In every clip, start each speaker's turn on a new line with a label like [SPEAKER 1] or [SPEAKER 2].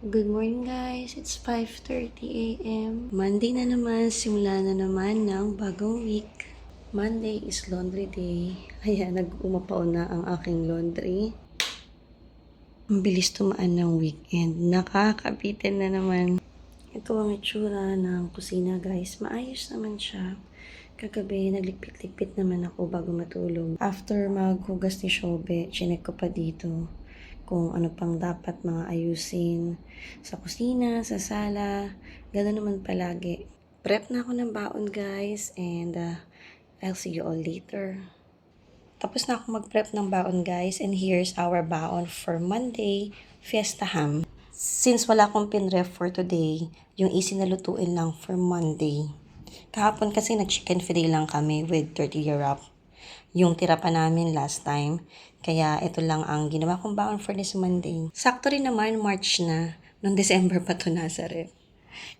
[SPEAKER 1] Good morning guys, it's 5:30 a.m. Monday na naman, simula na naman ng bagong week. Monday is laundry day. Ayan, nag-umapaw na ang aking laundry. Ang bilis tumaan ng weekend. Nakakabitin na naman. Ito ang itsura ng kusina guys. Maayos naman siya. Kagabi, naglikpit-likpit naman ako bago matulog. After maghugas ni Shobe, chinek ko pa dito kung ano pang dapat mga ayusin sa kusina, sa sala. Ganoon naman palagi. Prep na ako ng baon guys and I'll see you all later. Tapos na ako mag-prep ng baon guys and here's our baon for Monday, Fiesta Ham. Since wala akong pinref for today, yung easy na lutuin lang for Monday. Kahapon kasi nag-chicken fillet lang kami with tortilla wrap. Yung tira pa namin last time. Kaya ito lang ang ginawa kong baon for this Monday. Sakto rin naman, March na. Noong December pa to nasa ref.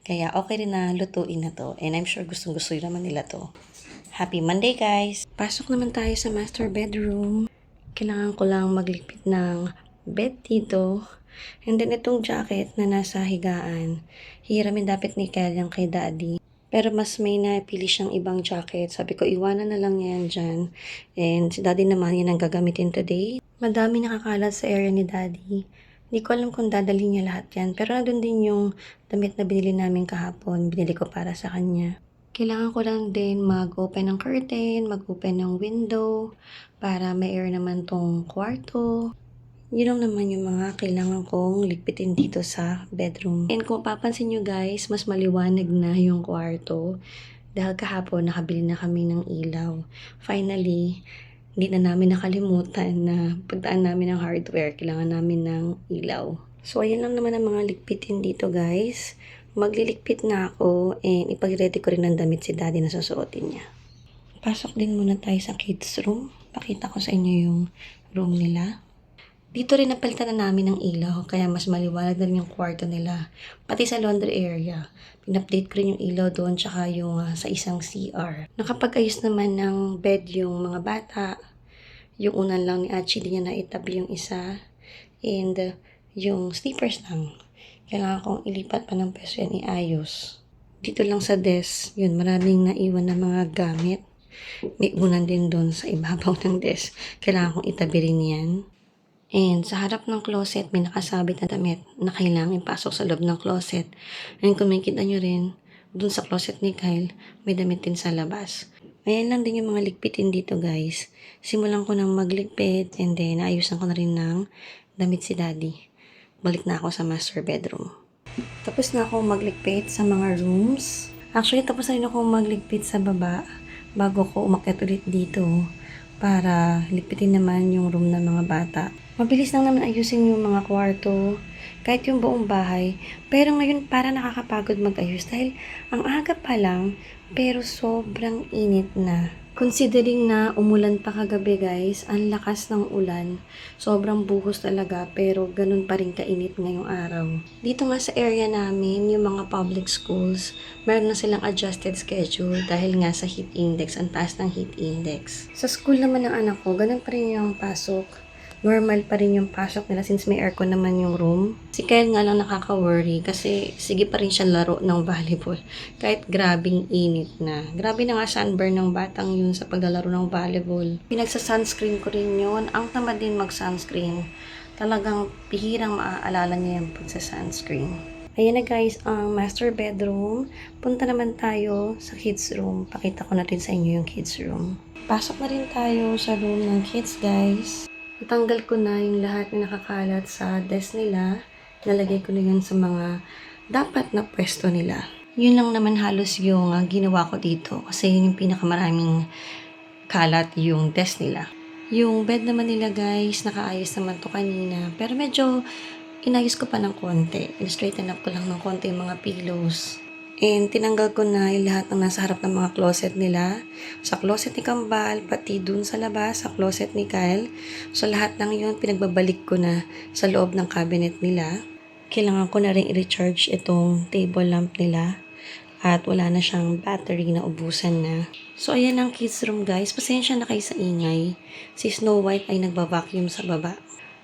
[SPEAKER 1] Kaya okay rin na lutuin na to. And I'm sure gustong-gusto naman nila to. Happy Monday guys! Pasok naman tayo sa master bedroom. Kailangan ko lang maglikpit ng bed dito. And then itong jacket na nasa higaan. Hiramin dapat ni Kyle yung kay daddy. Pero mas may napili siyang ibang jacket. Sabi ko, iwanan na lang yan dyan. And si daddy naman, yan ang gagamitin today. Madami nakakalat sa area ni daddy. Hindi ko alam kung dadalhin niya lahat yan. Pero nandun din yung damit na binili namin kahapon. Binili ko para sa kanya. Kailangan ko lang din mag-open ng curtain, mag-open ng window, para may air naman tong kwarto. Yun lang naman yung mga kailangan kong ligpitin dito sa bedroom. And kung papansin nyo guys, mas maliwanag na yung kwarto. Dahil kahapon nakabili na kami ng ilaw. Finally, hindi na namin nakalimutan na pagdaan namin ng hardware, kailangan namin ng ilaw. So ayan lang naman ang mga ligpitin dito guys. Magliligpit na ako and ipag-ready ko rin ng damit si daddy na susuotin niya. Pasok din muna tayo sa kids room. Pakita ko sa inyo yung room nila. Dito rin napalitan na namin ng ilaw, kaya mas maliwanag na rin yung kwarto nila. Pati sa laundry area. Pin-update ko rin yung ilaw doon, tsaka yung sa isang CR. Nakapag-ayos naman ng bed yung mga bata. Yung unan lang ni Achi, di niya naitabi yung isa. And yung sleepers lang. Kailangan kong ilipat pa ng peso yan, iayos. Dito lang sa desk, yun, maraming naiwan na mga gamit. May unan din doon sa ibabaw ng desk. Kailangan kong itabi rin yan. And sa harap ng closet, may nakasabit na damit na kailangan ipasok sa loob ng closet. And kung makikita nyo rin, dun sa closet ni Kyle, may damit din sa labas. Ayan lang din yung mga ligpitin dito guys. Simulan ko ng magligpit and then ayusan ko na rin ng damit si daddy. Balik na ako sa master bedroom. Tapos na ako magligpit sa mga rooms. Actually, tapos na rin ako magligpit sa baba bago ko umakyat ulit dito para ligpitin naman yung room ng mga bata. Mabilis lang naman ayusin yung mga kwarto, kahit yung buong bahay. Pero ngayon para nakakapagod mag-ayos dahil ang aga pa lang, pero sobrang init na. Considering na umulan pa kagabi guys, ang lakas ng ulan. Sobrang buhos talaga pero ganun pa rin kainit ngayong araw. Dito nga sa area namin, yung mga public schools, meron na silang adjusted schedule dahil nga sa heat index, ang taas ng heat index. Sa school naman ng anak ko, ganun pa rin yung pasok. Normal pa rin yung pasok nila since may aircon naman yung room. Si Kyle nga lang nakaka-worry kasi sige pa rin siya laro ng volleyball. Kahit grabing init na. Grabe na nga sunburn ng batang yun sa paglalaro ng volleyball. Pinagsa-sunscreen ko rin yun. Ang tamad din mag-sunscreen. Talagang pihirang maaalala niya yung pagsa-sunscreen. Ayan na guys, ang master bedroom. Punta naman tayo sa kids room. Pakita ko natin sa inyo yung kids room. Pasok na rin tayo sa room ng kids guys. Natanggal ko na yung lahat na nakakalat sa desk nila. Nalagay ko na yun sa mga dapat na pwesto nila. Yun lang naman halos yung ginawa ko dito. Kasi yun yung pinakamaraming kalat yung desk nila. Yung bed naman nila guys, nakaayos naman to kanina. Pero medyo inayos ko pa ng konti. I-straighten up ko lang ng konti yung mga pillows. And tinanggal ko na yung lahat ng nasa harap ng mga closet nila. Sa closet ni Kambal, pati dun sa labas, sa closet ni Kyle. So lahat ng yun, pinagbabalik ko na sa loob ng cabinet nila. Kailangan ko na rin i-recharge itong table lamp nila. At wala na siyang battery na ubusan na. So ayan ang kids room guys. Pasensya na kayo sa ingay. Si Snow White ay nagba-vacuum sa baba.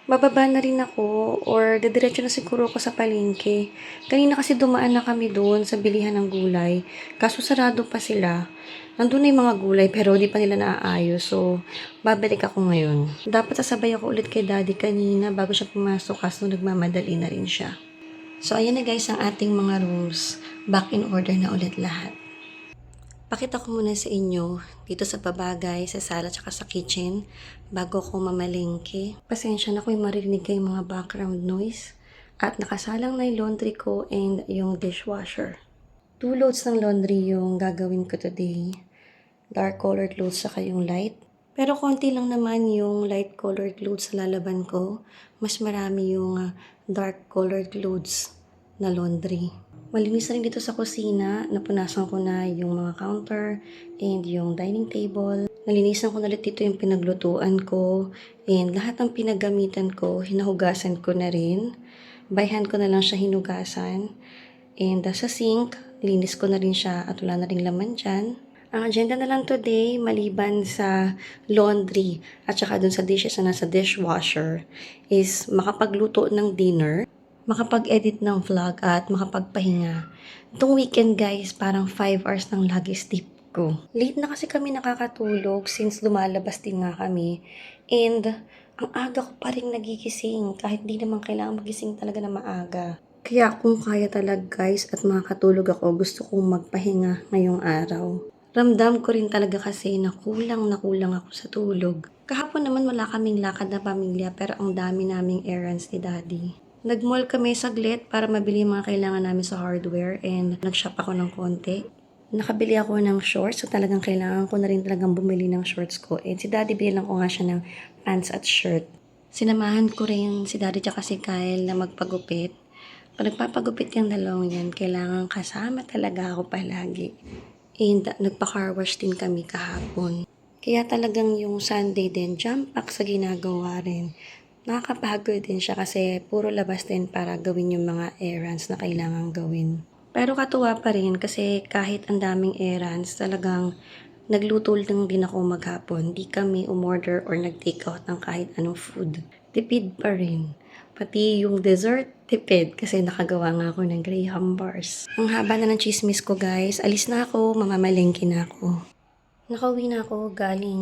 [SPEAKER 1] bababa na rin ako or dediretso na siguro ako sa palengke. Kanina kasi dumaan na kami doon sa bilihan ng gulay. Kaso sarado pa sila. Nandun na yung mga gulay pero di pa nila naaayos. So, babalik ako ngayon. Dapat sasabay ako ulit kay daddy kanina bago siya pumasok kaso nagmamadali na rin siya. So, ayan na guys ang ating mga rooms. Back in order na ulit lahat. Pakita ko muna sa inyo dito sa babagay, sa sala, tsaka sa kitchen bago ko mamalengke. Pasensya na kung marinig kayo mga background noise. At nakasalang na yung laundry ko and yung dishwasher. 2 loads ng laundry yung gagawin ko today. Dark colored loads saka yung light. Pero konti lang naman yung light colored loads sa lalaban ko. Mas marami yung dark colored loads na laundry. Malinis na rin dito sa kusina. Napunasan ko na yung mga counter and yung dining table. Nalinisan ko na ulit dito yung pinaglutuan ko. And lahat ng pinagamitan ko, hinahugasan ko na rin. By hand ko na lang siya hinugasan. And sa sink, linis ko na rin siya at wala na rin laman dyan. Ang agenda na lang today, maliban sa laundry at saka dun sa dishes na nasa dishwasher, is makapagluto ng dinner, makapag-edit ng vlog at makapagpahinga. Itong weekend guys, parang 5 hours nang lagi sleep ko. Late na kasi kami nakakatulog since lumalabas din nga kami. And ang aga ko pa rin nagigising kahit di naman kailangan magising talaga na maaga. Kaya kung kaya talaga guys at makakatulog ako, gusto kong magpahinga ngayong araw. Ramdam ko rin talaga kasi na kulang ako sa tulog. Kahapon naman wala kaming lakad na pamilya pero ang dami naming errands ni daddy. Nag-mall kami saglit para mabili yung mga kailangan namin sa hardware and nag-shop ako ng konti. Nakabili ako ng shorts so talagang kailangan ko na rin talagang bumili ng shorts ko. And si daddy bilang ko nga siya ng pants at shirt. Sinamahan ko rin si daddy tsaka si Kyle na magpagupit. Pag nagpapagupit yung dalawang yan, kailangan kasama talaga ako palagi. And nagpa-car wash din kami kahapon. Kaya talagang yung Sunday din, jump pack sa ginagawa rin. Nakakapagod din siya kasi puro labas din para gawin yung mga errands na kailangan gawin. Pero katuwa pa rin kasi kahit ang daming errands, talagang nagluto lang din ako maghapon. Di kami umorder or nag-take out ng kahit anong food. Tipid pa rin. Pati yung dessert, tipid kasi nakagawa nga ako ng Graham bars. Ang haba na ng chismis ko guys. Alis na ako, mamamalengke na ako. Nakauwi na ako galing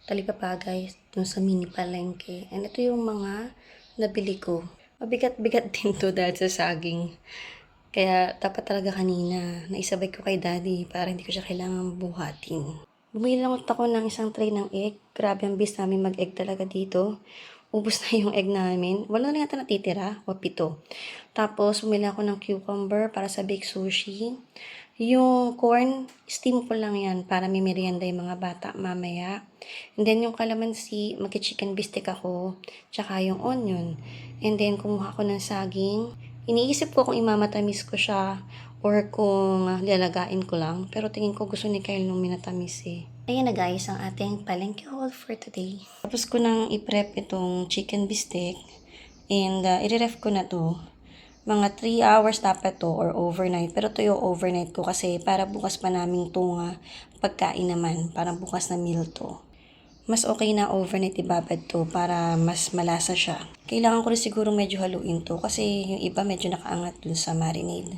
[SPEAKER 1] Talikapagay dun sa mini palengke. And ito yung mga nabili ko. Mabigat-bigat din to dahil sa saging. Kaya dapat talaga kanina, naisabay ko kay daddy para hindi ko siya kailangan buhatin. Bumili lang ako ng isang tray ng egg. Grabe ang bis namin mag-egg talaga dito. Ubus na yung egg namin. Wala na yata natitira. O 7. Tapos, bumili ako ng cucumber para sa baked sushi. Yung corn, steam ko lang yan para may merienda yung mga bata mamaya. And then, yung calamansi, mag-chicken bistek ako. Tsaka yung onion. And then, kumuha ko ng saging. Iniisip ko kung imamatamis ko siya or kung lalagain ko lang. Pero tingin ko gusto ni Kyle nung minatamis eh. Ayan na guys, ang ating palengke haul for today. Tapos ko nang i-prep itong chicken bistek and i-ref ko na to. Mga 3 hours dapat to or overnight. Pero to yung overnight ko kasi para bukas pa namin ito pagkain naman. Parang bukas na meal to. Mas okay na overnight ibabad to para mas malasa siya. Kailangan ko rin siguro medyo haluin to kasi yung iba medyo nakaangat dun sa marinade.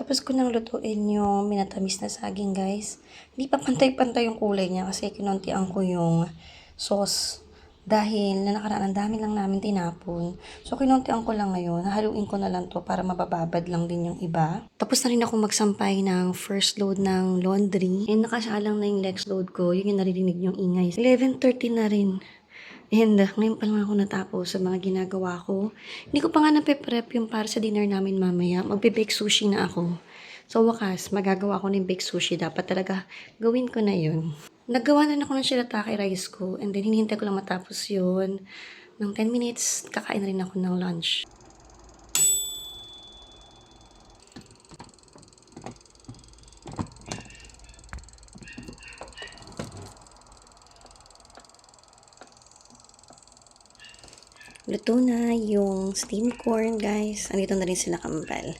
[SPEAKER 1] Tapos ko nang lutuin yung minatamis na saging guys. Hindi pa pantay-pantay yung kulay niya kasi kinontian ko yung sauce Dahil na nakaraan ang dami lang namin tinapon. So kinuntian ko lang ngayon. Hahaluin ko na lang to para mabababad lang din yung iba. Tapos na rin ako magsampay ng first load ng laundry. And nakasalang na yung next load ko. Yun yung naririnig yung ingay. 11:30 na rin. And ngayon pa lang ako natapos sa mga ginagawa ko. Hindi ko pa nga nape-prep yung para sa dinner namin mamaya. Magbe-bake sushi na ako. So wakas, magagawa ko ng bake sushi. Dapat talaga gawin ko na yun. Naggawa na ako ng shirataki rice ko. And then hinihintay ko lang matapos yun. Ng 10 minutes, kakain rin ako ng lunch. Luto na yung steamed corn, guys. Andito na rin sila kambal.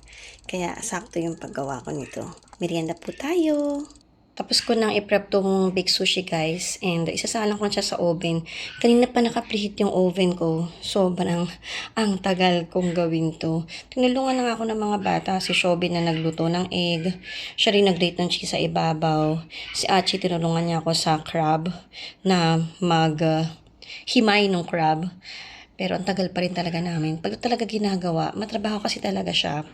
[SPEAKER 1] Kaya sakto yung paggawa ko nito. Merienda po tayo. Tapos ko nang i-prep tong bake sushi, guys. And isasalang ko na siya sa oven. Kanina pa naka-preheat yung oven ko. Sobrang ang tagal kong gawin to. Tinulungan lang ako ng mga bata. Si Shobi na nagluto ng egg. Siya rin nag-grate ng cheese sa ibabaw. Si Achi tinulungan niya ako sa crab na himay ng crab. Pero ang tagal pa rin talaga namin. Pag talaga ginagawa, matrabaho kasi talaga siya.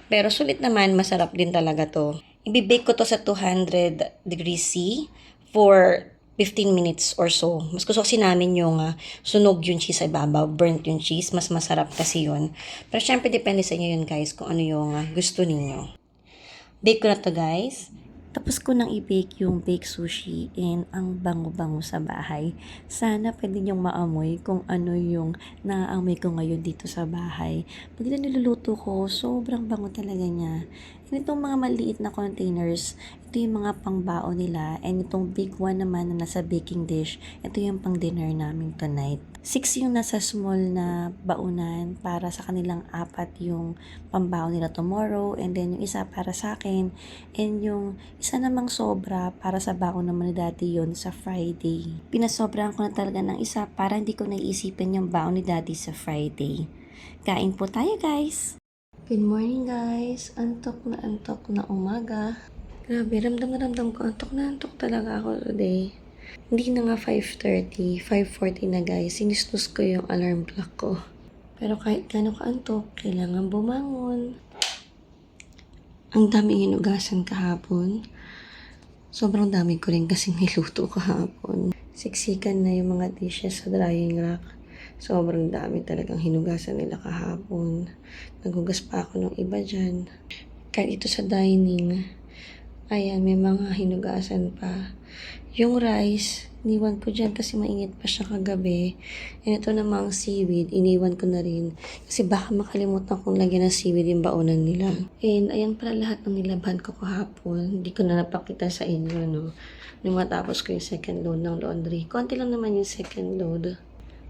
[SPEAKER 1] Pero sulit naman, masarap din talaga to. Ibibake ko to sa 200 degrees C for 15 minutes or so. Mas gusto kasi namin yung sunog yung cheese sa ibabaw, burnt yung cheese. Mas masarap kasi yun. Pero syempre, depende sa inyo yun, guys, kung ano yung gusto ninyo. Bake ko na to, guys. Tapos ko nang i-bake yung bake sushi and ang bango-bango sa bahay. Sana pwede niyong maamoy kung ano yung naaamoy ko ngayon dito sa bahay. Pag ito niluluto ko, sobrang bango talaga niya. And itong mga maliit na containers, ito yung mga pangbaon nila. And itong big one naman na nasa baking dish, ito yung pang dinner namin tonight. 6 yung nasa small na baunan para sa kanilang 4 yung pambaon nila tomorrow. And then yung isa para sa akin. And yung isa namang sobra para sa baon naman ni Daddy yon sa Friday. Pinasobrahan ko na talaga ng isa para hindi ko naiisipin yung baon ni Daddy sa Friday. Kain po tayo, guys! Good morning, guys! Antok na umaga. Grabe, ramdam na ramdam ko. Antok talaga ako today. Hindi na nga 5:30, 5:40 na, guys. Sinisnus ko yung alarm clock ko. Pero kahit gano'n kaantok, kailangan bumangon. Ang daming hinugasan kahapon. Sobrang dami ko rin kasing niluto kahapon. Siksikan na yung mga dishes sa drying rack. Sobrang dami talagang hinugasan nila kahapon. Naghugas pa ako ng iba dyan. Kahit ito sa dining, ayan, may mga hinugasan pa. Yung rice, iniwan ko dyan kasi mainit pa siya kagabi. And ito namang seaweed, iniwan ko na rin. Kasi baka makalimutan kong lagyan ng seaweed yung baonan nila. And ayan pala lahat ng nilaban ko kahapon. Hindi ko na napakita sa inyo, no. Nung matapos ko yung second load ng laundry. Konti lang naman yung second load.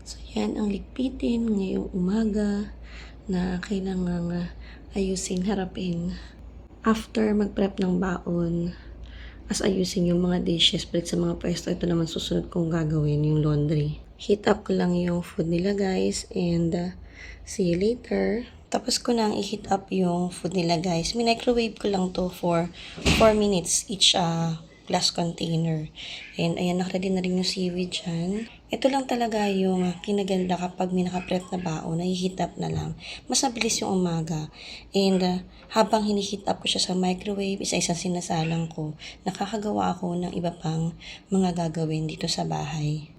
[SPEAKER 1] So yan ang ligpitin ngayong umaga na kailangang ayusin, harapin. After mag-prep ng baon, as ayusin yung mga dishes, balik sa mga pwesto, ito naman susunod kong gagawin, yung laundry. Heat up ko lang yung food nila, guys, and see you later. Tapos ko nang i-heat up yung food nila, guys. Microwave ko lang to for 4 minutes each glass container. And ayan, nakaready na rin yung seaweed dyan. Ito lang talaga yung kinaganda kapag may nakaprep na baon, na-heat up na lang. Mas mabilis yung umaga. And habang hini-heat up ko siya sa microwave, isa-isang sinasalang ko, nakakagawa ako ng iba pang mga gagawin dito sa bahay.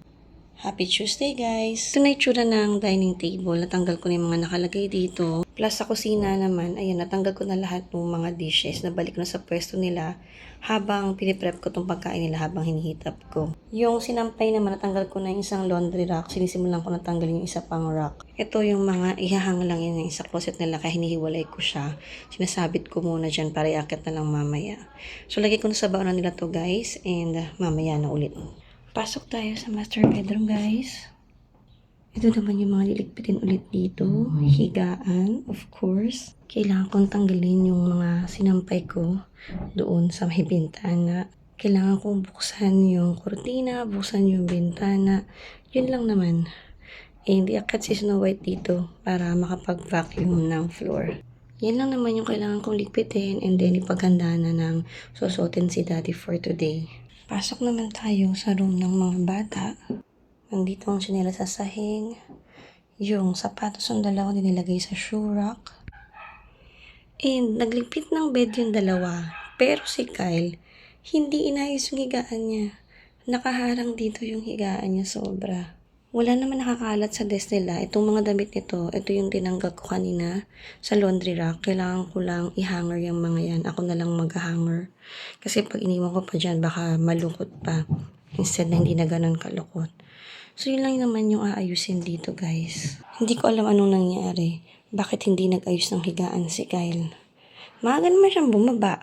[SPEAKER 1] Happy Tuesday, guys! Ito na itsura ng dining table. Natanggal ko na yung mga nakalagay dito. Plus sa kusina naman, ayan, natanggal ko na lahat ng mga dishes. Nabalik ko na sa pwesto nila habang piniprep ko itong pagkain nila habang hinihit up ko. Yung sinampay naman, natanggal ko na yung isang laundry rack. Sinisimulan ko natanggalin yung isa pang rack. Ito yung mga ihahang lang yun sa closet nila kaya hinihiwalay ko siya. Sinasabit ko muna dyan para iakyat na lang mamaya. So, lagay ko na sa baonan nila to, guys. And mamaya na ulit. Pasok tayo sa master bedroom, guys. Ito naman yung mga liligpitin ulit dito. Higaan, of course. Kailangan kong tanggalin yung mga sinampay ko doon sa may bintana. Kailangan kong buksan yung kurtina, buksan yung bintana. Yun lang naman. Hindi akat si Snow White dito para makapag-vacuum ng floor. Yan lang naman yung kailangan kong ligpitin and then ipaghanda na ng susuotin si Daddy for today. Pasok naman tayo sa room ng mga bata. Nandito ang tsinelas sa sahig. Yung sapatos ng dalawa nilagay sa shoe rack. And nagligpit ng bed yung dalawa. Pero si Kyle, hindi inayos yung higaan niya. Nakaharang dito yung higaan niya sobra. Wala naman nakakalat sa desk nila. Itong mga damit nito, ito yung tinanggal ko kanina sa laundry rack. Kailangan ko lang i-hanger yung mga yan. Ako na lang mag-hanger. Kasi pag iniwan ko pa dyan, baka malukot pa. Instead na hindi na ganun kalukot. So yun lang naman yung aayusin dito guys. Hindi ko alam anong nangyari. Bakit hindi nag-ayos ng higaan si Kyle? Maaga naman siyang bumaba.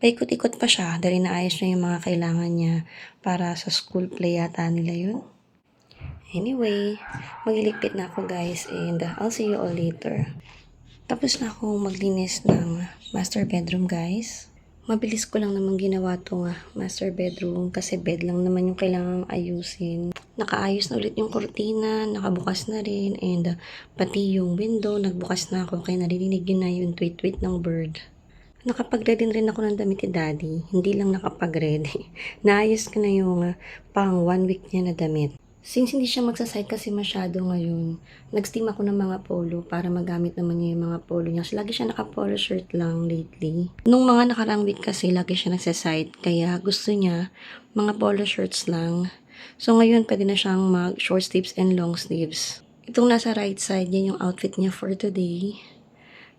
[SPEAKER 1] Paikot-ikot pa siya dahil naayos na yung mga kailangan niya para sa school play yata nila yun. Anyway, magliligpit na ako guys and I'll see you all later. Tapos na akong maglinis ng master bedroom guys. Mabilis ko lang naman ginawa itong master bedroom kasi bed lang naman yung kailangang ayusin. Nakaayos na ulit yung kurtina, nakabukas na rin, and pati yung window, nagbukas na ako kaya narinig yun na yung tweet-tweet ng bird. Nakapag-ready rin ako ng damit ni Daddy, hindi lang nakapag-ready. Naayos ko na yung pang 1 week niya na damit. Since hindi siya magsaside kasi masyado ngayon, nag-steam ako ng mga polo para magamit naman niya yung mga polo niya. So, lagi siya naka-polo shirt lang lately. Nung mga nakarang week kasi, lagi siya nagsaside. Kaya gusto niya mga polo shirts lang. So, ngayon pwede na siyang mag-short sleeves and long sleeves. Itong nasa right side, yan yung outfit niya for today.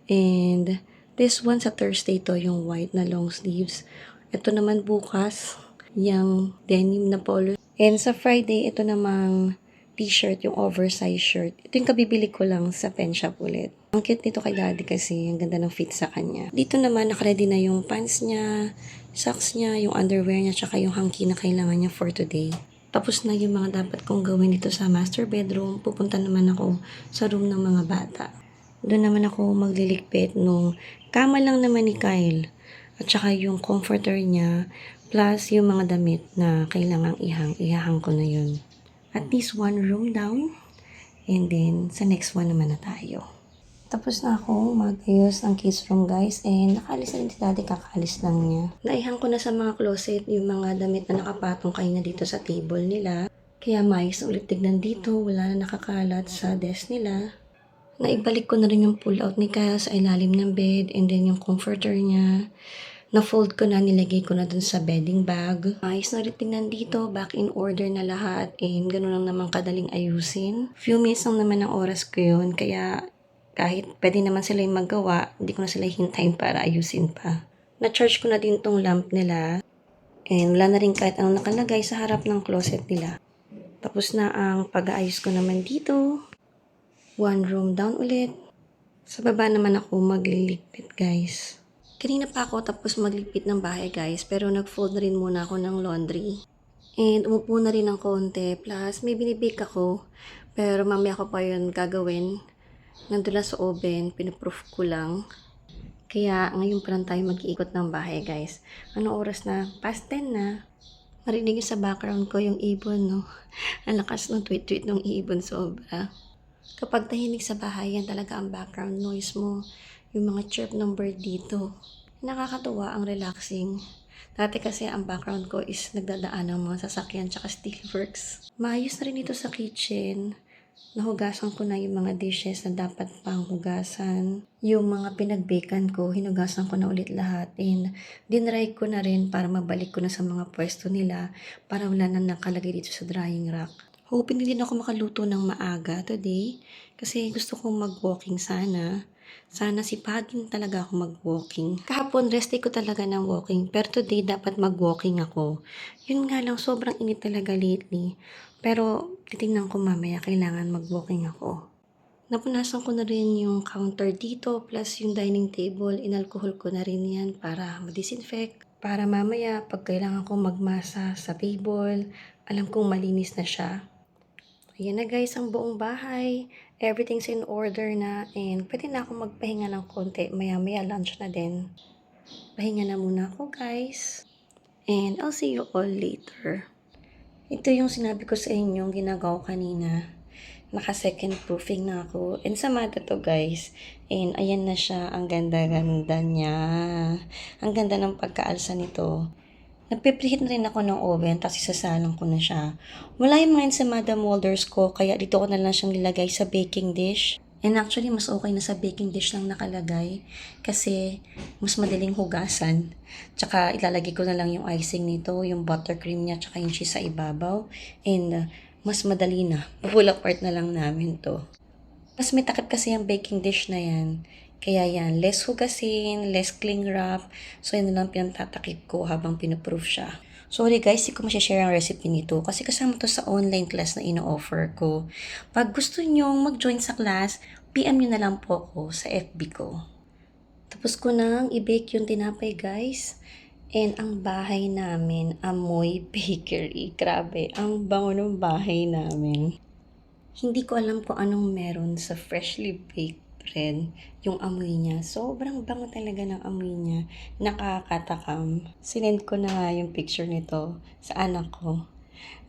[SPEAKER 1] And this one sa Thursday to, yung white na long sleeves. Ito naman bukas, yung denim na polo. And sa Friday, ito namang t-shirt, yung oversized shirt. Ito yung kabibili ko lang sa pen shop ulit. Ang cute nito kay Daddy kasi ang ganda ng fit sa kanya. Dito naman, nakaready na yung pants niya, socks niya, yung underwear niya, tsaka yung hanky na kailangan niya for today. Tapos na yung mga dapat kong gawin dito sa master bedroom. Pupunta naman ako sa room ng mga bata. Doon naman ako magliligpit nung kama lang naman ni Kyle. At saka yung comforter niya, plus yung mga damit na kailangang ihang ko na yun. At least one room down. And then, sa next one naman na tayo. Tapos na ako mag-ayos ng kids room guys. And nakaalis na rin si Daddy, kakaalis lang niya. Naihang ko na sa mga closet yung mga damit na nakapatong kanina dito sa table nila. Kaya maayos na ulit tignan dito. Wala na nakakalat sa desk nila. Naibalik ko na rin yung pull-out ni Kyle sa ilalim ng bed. And then yung comforter niya. Na-fold ko na, nilagay ko na dun sa bedding bag. Ayos na rin tingnan dito, back in order na lahat. And gano'n lang naman kadaling ayusin. Few minutes lang naman ang oras ko yun, kaya kahit pwede naman sila yung magawa, hindi ko na sila hintayin para ayusin pa. Na-charge ko na din tong lamp nila. And wala na rin kahit anong nakalagay sa harap ng closet nila. Tapos na ang pag-aayos ko naman dito. One room down ulit. Sa baba naman ako magliligpit guys. Kanina pa ako tapos magligpit ng bahay guys, pero nag-fold na rin muna ako ng laundry. And umupo na rin ng konti, plus may binibake ako, pero mamaya ko pa yun gagawin. Nandun lang sa oven, pinaproof ko lang. Kaya ngayon pa lang tayo mag-iikot ng bahay guys. Anong oras na? Past 10 na. Marinig sa background ko yung ibon, no? Ang lakas ng tweet-tweet ng ibon sobra. Kapag tahimik sa bahay, yan talaga ang background noise mo. Yung mga chirp ng bird dito. Nakakatuwa, ang relaxing. Dati kasi ang background ko is nagdadaan ng mga sasakyan tsaka steelworks. Maayos na rin ito sa kitchen. Nahugasan ko na yung mga dishes na dapat pang hugasan. Yung mga pinagbakan ko, hinugasan ko na ulit lahat. And dinry ko na rin para mabalik ko na sa mga pwesto nila para wala na nakalagay dito sa drying rack. Hoping din ako makaluto ng maaga today kasi gusto kong mag-walking sana. Sana sipagin talaga ako mag-walking. Kahapon, rest day ko talaga ng walking. Pero today, dapat mag-walking ako. Yun nga lang, sobrang init talaga lately. Pero, titingnan ko mamaya, kailangan mag-walking ako. Napunasan ko na rin yung counter dito, plus yung dining table. Inalcohol ko na rin yan para ma-disinfect. Para mamaya, pag kailangan ko magmasa sa table, alam kong malinis na siya. Ayan na guys, ang buong bahay. Everything's in order na and pwede na ako magpahinga ng konti. Maya-maya lunch na din. Pahinga na muna ako guys. And I'll see you all later. Ito yung sinabi ko sa inyo, ginagawa ko kanina. Naka-second proofing na ako. And sa mata to guys. And ayan na siya. Ang ganda-ganda niya. Ang ganda ng pagkaalsa nito. Nagpe-preheat na rin ako ng oven, tapos isasalang ko na siya. Wala yung mga ensaymada molders ko, kaya dito ko na lang siyang nilagay sa baking dish. And actually, mas okay na sa baking dish lang nakalagay kasi mas madaling hugasan. Tsaka ilalagay ko na lang yung icing nito, yung buttercream niya, tsaka yung cheese sa ibabaw. And mas madali na. Pull apart na lang namin to. Mas may takip kasi yung baking dish na yan. Kaya yan, less hugasin, less cling wrap. So, yun na lang pinatatakip ko habang pinuproof siya. Sorry guys, hindi ko share ang recipe nito kasi kasama to sa online class na ino-offer ko. Pag gusto nyong mag-join sa class, PM nyo na lang po ako sa FB ko. Tapos ko nang i-bake yung tinapay guys. And ang bahay namin, amoy bakery. Grabe, ang bango ng bahay namin. Hindi ko alam kung anong meron sa freshly baked bread, yung amoy niya. Sobrang bango talaga ng amoy niya. Nakakatakam. Sinend ko na nga yung picture nito sa anak ko.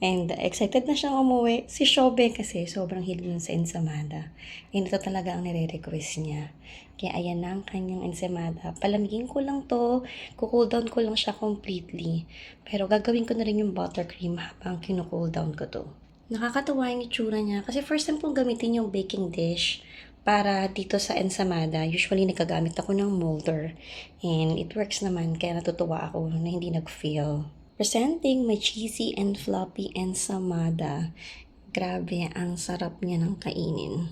[SPEAKER 1] And excited na siyang umuwi. Si Shobe kasi sobrang hilig nun sa ensamada. And ito talaga ang nire-request niya. Kaya ayan na ang kanyang ensamada. Palamigin ko lang to. Kukool down ko lang siya completely. Pero gagawin ko na rin yung buttercream habang kinukool down ko to. Nakakatawa yung itsura niya. Kasi first time kong gamitin yung baking dish para dito sa ensamada. Usually, nagagamit ako ng molder. And it works naman. Kaya natutuwa ako na hindi nag-fail. Presenting my cheesy and floppy ensamada. Grabe, ang sarap niya ng kainin.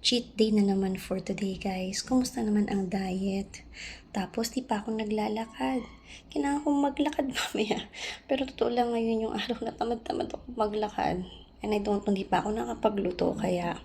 [SPEAKER 1] Cheat day na naman for today, guys. Kumusta naman ang diet? Tapos, di pa ako naglalakad. Kailangan kong maglakad mamaya. Pero totoo lang ngayon yung araw na tamad-tamad ako maglakad. And hindi pa ako nakapagluto, kaya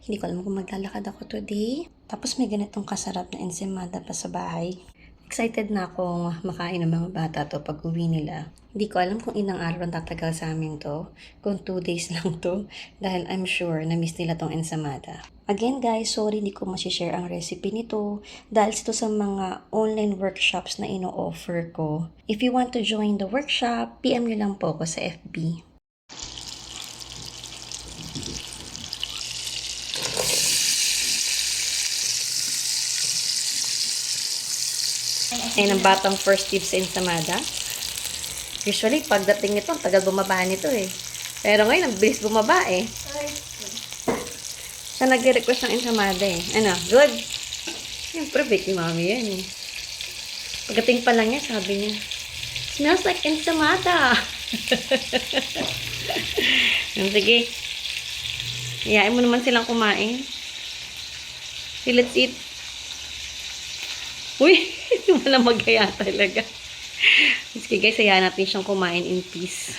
[SPEAKER 1] hindi ko alam kung maglalakad ako today. Tapos may ganitong kasarap na ensaymada pa sa bahay. Excited na akong makain ng mga bata to pag uwi nila. Hindi ko alam kung ilang araw ang tatagal sa amin to. Kung 2 days lang to. Dahil I'm sure na miss nila tong ensaymada. Again guys, sorry hindi ko share ang recipe nito. Dahil ito sa mga online workshops na ino-offer ko. If you want to join the workshop, PM nyo lang po ako sa FB. Ayan ang batang first tips sa ensamada. Usually, pagdating nito, tagal bumaba nito eh. Pero ngayon, ang bilis bumaba eh. Siya nag-request ng ensamada eh. Ano, good? Siyempre, bake ni mami yan eh. Pagdating pa lang niya, sabi niya, smells like ensamada. Sige. Iyain mo naman silang kumain. Okay, let's eat. Uy, walang magaya talaga. Sige guys, hayaan natin siyang kumain in peace.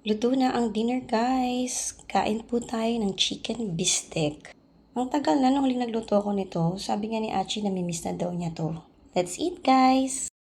[SPEAKER 1] Luto na ang dinner, guys. Kain po tayo ng chicken bistek. Ang tagal na nung huling nagluto ko nito. Sabi nga ni Achi, namimiss na daw niya to. Let's eat, guys!